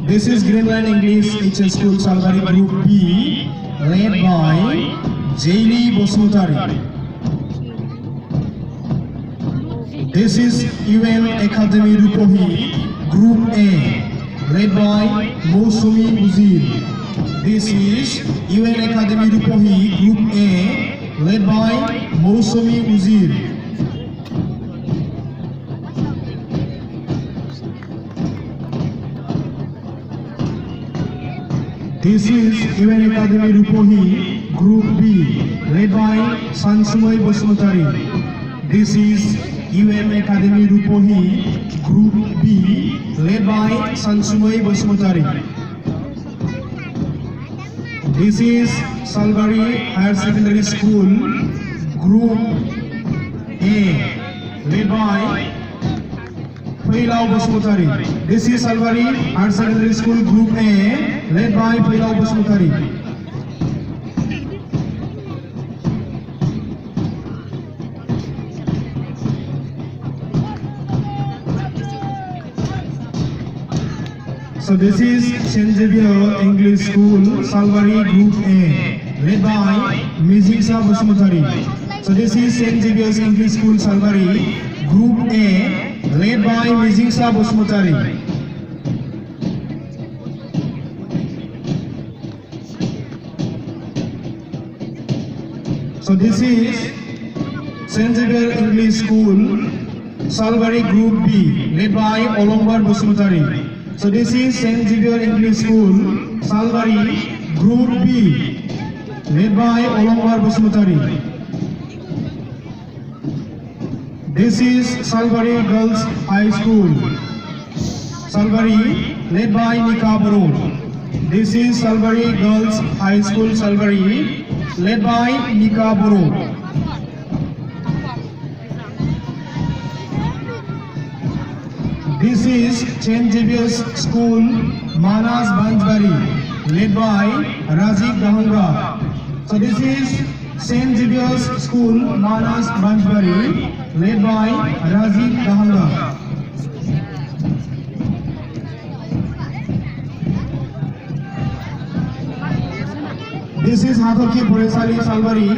This is Greenland English HS School Salbari Group B, led by Jaili Bosmutari. This is UN Academy Rupohi Group A, led by Mousumi Uzir. This is UN Academy Rupohi Group A, led by Mousumi Uzir. This is UN Academy Rupohi Group B, led by Sansumai Bosmutari. This is UN Academy Rupohi Group B, led by Sansumai Bosmutari. This is Salbari Higher Secondary School Group A, led by Phailau Bosmutari. This is Salbari Higher Secondary School Group A, led by Phailau Bosmutari. So this is Saint Xavier English School, Salbari Group A, led by Mizisa Bosmutari. So this is Saint Xavier's English School, Salbari Group A, led by Mizisa Bosmutari. So this is Saint Xavier English School, Salbari Group B, led by Olombar Bosmutari. So this is Saint Xavier English School, Salbari Group B, led by Olombar Bosmutari. This is Salbari Girls High School, Salbari, led by Nika Baro. This is Salbari Girls High School, Salbari, led by Nika Baro. This is Saint Xavier's School, Manas Banjbari, led by Rajiv Dahangra. So this is Saint Xavier's School, Manas Banjbari, led by Rajiv Dahangra. This is Hathorki Puresali Salbari.